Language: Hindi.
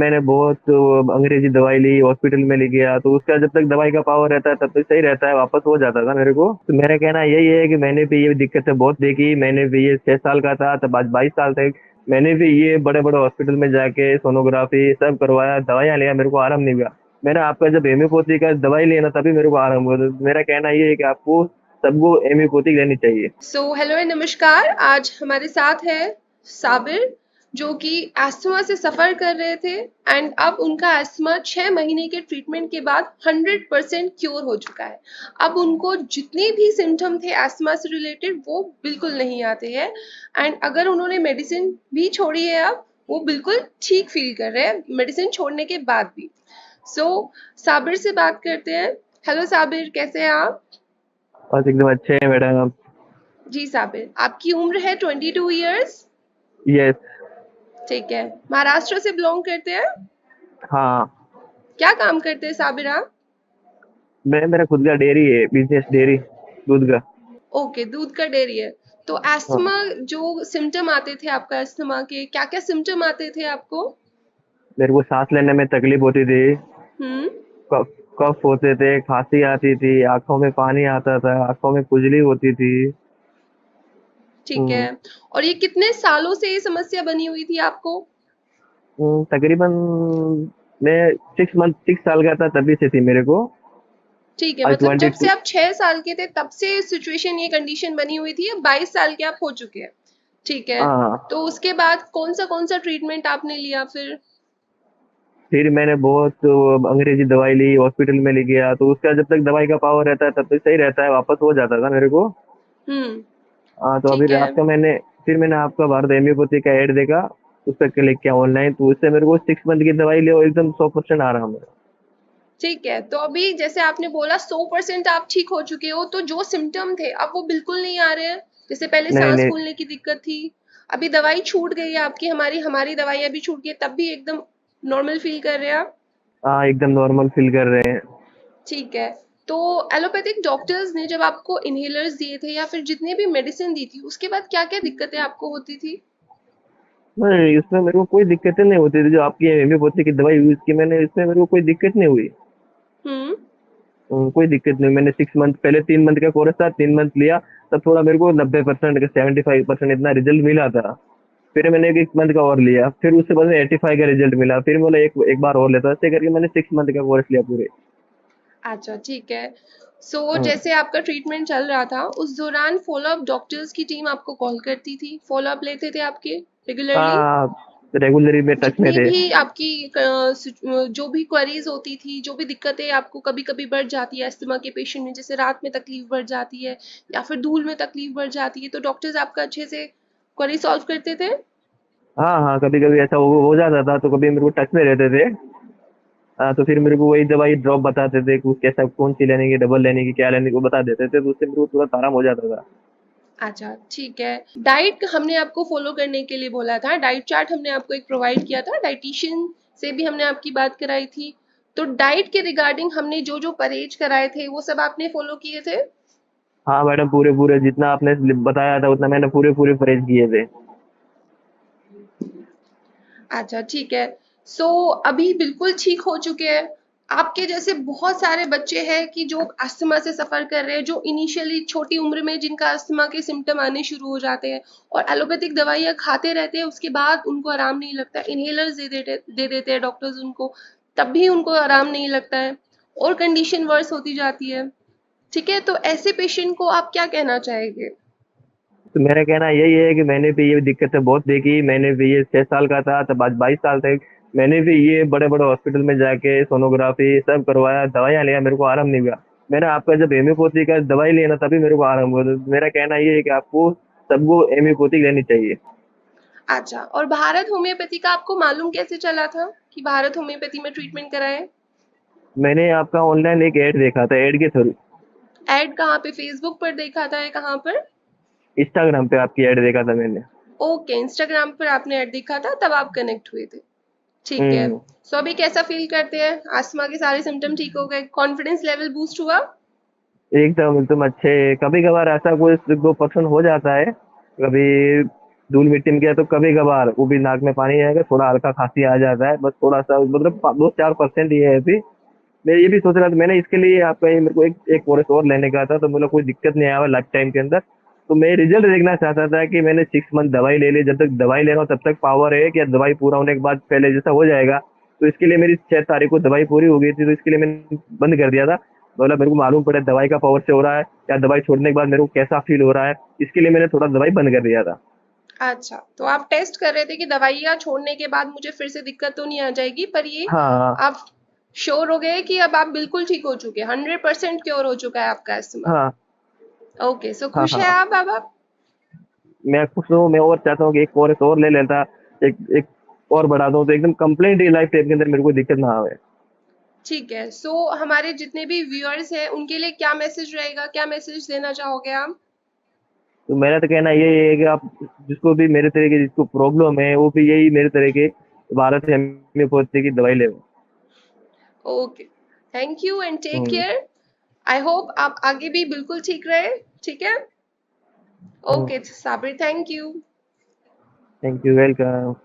मैंने बहुत अंग्रेजी दवाई ली, हॉस्पिटल में ले गया, तो उसका जब तक दवाई का पावर रहता है तब तक सही रहता है, वापस हो जाता था मेरे को। तो मेरा कहना यही है कि मैंने भी ये दिक्कतें बहुत देखी। मैंने भी ये 6 साल का था तब, आज 22 साल तक मैंने भी ये बड़े बड़े हॉस्पिटल में जाके सोनोग्राफी सब करवाया, दवाइयाँ लिया, मेरे को आराम नहीं हुआ। मैंने आपका जब हेम्योपैथी का दवाई लिया ना तभी मेरे को आराम हुआ। तो मेरा कहना ये है कि आपको सबको हेम्योपैथिक लेनी चाहिए। सो हेलो एंड नमस्कार। आज हमारे साथ है साबिर, जो कि एस्थमा से सफ़र कर रहे थे एंड अब उनका एस्थमा 6 महीने के ट्रीटमेंट के बाद 100% क्योर हो चुका है। अब उनको जितने भी सिम्टम थे एस्थमा से रिलेटेड वो बिल्कुल नहीं आते हैं एंड अगर उन्होंने मेडिसिन भी छोड़ी है अब वो बिल्कुल ठीक फील कर रहे हैं मेडिसिन छोड़ने के बाद भी। सो साबिर से बात करते हैं। हेलो साबिर, कैसे हैं आप? बस एकदम अच्छे हैं मैडम आप। जी साबिर, आपकी उम्र है 22 ईयर्स। यस। ठीक है, महाराष्ट्र से बिलोंग करते हैं। हाँ। क्या काम करते हैं साबिर आप? मैं मेरा खुद का डेयरी है, बिजनेस डेयरी दूध का। ओके, दूध का डेयरी है। तो हाँ। एस्थमा जो सिम्टम आते थे आपका एस्थमा के, क्या क्या सिम्टम आते थे आपको? मेरे को सांस लेने में तकलीफ होती थी। हम्म। कफ कफ होते थे, खांसी आती थी, आंखों में पानी आता था, आंखों में खुजली होती थी। ठीक है। हम्म। और ये कितने सालों से ये समस्या बनी हुई थी आपको? तकरीबन मैं 6 मंथ 6 साल का था तभी से थी मेरे को। ठीक है, आज मतलब ट्वेंटी जब से टू आप 6 साल के थे तब से सिचुएशन ये कंडीशन बनी हुई थी। अब 22 साल के आप हो चुके हैं। ठीक है। हाँ। तो उसके बाद कौन सा ट्रीटमेंट आपने लिया फिर? फिर मैंने बहुत अंग्रेजी दवाई ली, हॉस्पिटल में ले गया, तो उसका जब तक दवाई का पावर रहता है तब तक सही रहता है, वापस हो जाता था मेरे को। हम्म। हाँ, तो अभी ठीक है। आपका मैंने फिर मैंने आपका भारत हेम्योपैथी का ऐड देखा, उस पर क्लिक किया ऑनलाइन, तो उससे मेरे को 6 मंथ की दवाई ले और एकदम 100% आराम है। ठीक है, तो अभी जैसे आपने बोला 100% आप ठीक हो चुके हो, तो जो सिम्टम थे अब वो बिल्कुल नहीं आ रहे हैं। जैसे पहले नहीं सांस नहीं। फूलने की दिक्कत थी, अभी दवाई छूट गई है आपकी, हमारी हमारी दवाइयाँ भी छूट गई, तब भी एकदम नॉर्मल फील कर रहे हैं आप। हाँ, एकदम नॉर्मल फील कर रहे हैं। ठीक है। तो एलोपैथिक डॉक्टर्स ने जब आपको इनहेलर्स दिए थे या फिर जितने भी मेडिसिन दी थी उसके बाद क्या क्या दिक्कतें आपको होती थी? नहीं, इसमें मेरे को कोई दिक्कतें नहीं होती थी। जो आपकी हेम्योपैथी की दवाई यूज की मैंने, इसमें मेरे को कोई दिक्कत नहीं हुई। हम्म। कोई दिक्कत नहीं। मैंने 6 मंथ पहले 3 मंथ का कोर्स था, 3 मंथ लिया, तब थोड़ा मेरे को 90% का 75% इतना रिजल्ट मिला था। फिर मैंने एक मंथ का और लिया, फिर उसके बाद में 85 का रिजल्ट मिला, फिर बोला एक बार और लेता हूं। ऐसे करके मैंने 6 मंथ का कोर्स लिया पूरे। अच्छा, ठीक है। सो हाँ। जैसे आपका ट्रीटमेंट चल रहा था उस दौरान फॉलो अप डॉक्टर्स की टीम आपको कॉल करती थी, फॉलो अप लेते थे आपके रेगुलरली? हाँ, रेगुलरी में टच में जितनी थे। भी आपकी जो भी क्वेरीज होती थी, जो भी दिक्कतें आपको कभी कभी बढ़ जाती है अस्थमा के पेशेंट में, जैसे रात में तकलीफ बढ़ जाती है या फिर धूल में तकलीफ बढ़ जाती है, तो डॉक्टर्स आपका अच्छे से क्वेरी सॉल्व करते थे? हाँ हाँ, कभी कभी ऐसा हो जाता था, तो कभी मेरे को टच में रहते थे। हाँ, तो फिर मेरे को वही दवाई ड्रॉप बताते थे कि कैसा कौन सी लेने की, डबल लेने की, क्या लेने की, वो बता देते थे, तो उससे मेरे को तुरंत आराम हो जाता था। अच्छा, ठीक है। डाइट हमने आपको फॉलो करने के लिए बोला था, डाइट चार्ट हमने आपको एक प्रोवाइड किया था, डाइटिशियन से भी हमने आपकी बात कराई थी। तो डाइट के रिगार्डिंग हमने जो जो परहेज कराए थे वो सब आपने फॉलो किए थे? हाँ मैडम, पूरे पूरे जितना आपने बताया था उतना मैंने पूरे पूरे परहेज किए थे। अच्छा, ठीक है। सो अभी बिल्कुल ठीक हो चुके हैं। आपके जैसे बहुत सारे बच्चे हैं कि जो अस्थमा से सफ़र कर रहे हैं, जो इनिशियली छोटी उम्र में जिनका अस्थमा के सिम्पटम आने शुरू हो जाते हैं और एलोपैथिक दवाइयाँ खाते रहते हैं, उसके बाद उनको आराम नहीं लगता, इन्हेलर्स दे देते हैं डॉक्टर्स उनको, तब भी उनको आराम नहीं लगता है और कंडीशन वर्स होती जाती है। ठीक है, तो ऐसे पेशेंट को आप क्या कहना चाहेंगे? तो मेरा कहना यही है कि मैंने भी ये दिक्कतें बहुत देखी। मैंने भी ये 6 साल का था तब, आज 22 साल तक मैंने भी ये बड़े बड़े हॉस्पिटल में जाके सोनोग्राफी सब करवाया, दवाइयाँ लिया, मेरे को आराम नहीं हुआ। मैंने आपका जब हेम्योपैथी का दवाई लिया ना तभी मेरे को आराम हुआ। तो मेरा कहना ये है कि आपको सबको हेम्योपैथिक लेनी चाहिए। अच्छा, और भारत होम्योपैथी का आपको मालूम कैसे चला था कि भारत होम्योपैथी में ट्रीटमेंट कराएं? मैंने आपका ऑनलाइन एक ऐड देखा था, ऐड के थ्रू। ऐड कहाँ पे, फेसबुक पर देखा था या कहाँ पर? इंस्टाग्राम पे आपकी ऐड देखा था मैंने। ओके, इंस्टाग्राम पर आपने ऐड देखा था तब आप कनेक्ट हुए थे। ठीक है। हम्म। सो अभी कैसा फील करते हैं? अस्थमा के सारे सिम्टम ठीक हो गए, कॉन्फिडेंस लेवल बूस्ट हुआ? एकदम एकदम अच्छे। कभी कभार ऐसा कोई 2% हो जाता है कभी, धूल मिट्टी में गया तो कभी कभार वो भी नाक में पानी आएगा, थोड़ा हल्का खांसी आ जाता है, बस थोड़ा सा, मतलब 2-4% ये है ऐसी। मैं ये भी सोच रहा था, मैंने इसके लिए आपका ये मेरे को एक एक कोर्स और लेने का था, तो मतलब कोई दिक्कत नहीं आया लाइफ टाइम के अंदर। तो मैं रिजल्ट देखना चाहता था कि मैंने 6 मंथ दवाई ले ली, जब तक दवाई ले रहा हूँ तब तक पावर है, कि दवाई पूरा होने के बाद पहले जैसा हो जाएगा। तो इसके लिए मेरी 6 तारीख को दवाई पूरी हो गई थी, तो इसके लिए मैंने बंद कर दिया था। मतलब मेरे को मालूम पड़ा दवाई का पावर से हो रहा है या दवाई छोड़ने के बाद मेरे को कैसा फील हो रहा है, इसके लिए मैंने थोड़ा दवाई बंद कर दिया था। अच्छा, तो आप टेस्ट कर रहे थे कि दवाइयाँ छोड़ने के बाद मुझे फिर से दिक्कत तो नहीं आ जाएगी, पर ये हाँ आप श्योर हो गए कि अब आप बिल्कुल ठीक हो चुके हैं, 100% क्योर हो चुका है आपका अस्थमा। हाँ ओके, सो हाँ खुश है हाँ। आप अब आप? मैं खुश हूँ, मैं और चाहता हूँ कि एक कोर्स और ले लेता, एक एक और बढ़ा दूं, तो एकदम कंप्लीट लाइफ टाइम के अंदर मेरे को दिक्कत ना आवे। ठीक है, सो हमारे जितने भी व्यूअर्स हैं उनके लिए क्या मैसेज रहेगा, क्या मैसेज देना चाहोगे आप? तो मेरा तो कहना यही है कि आप जिसको भी मेरे तरह के जिसको प्रॉब्लम है, वो भी यही मेरे तरह के भारत होम्योपैथी की दवाई ले। Okay, thank you and take hmm. Care. I hope आप आगे भी बिल्कुल ठीक रहे। ठीक है। Okay Sabir, thank you. Thank you, welcome.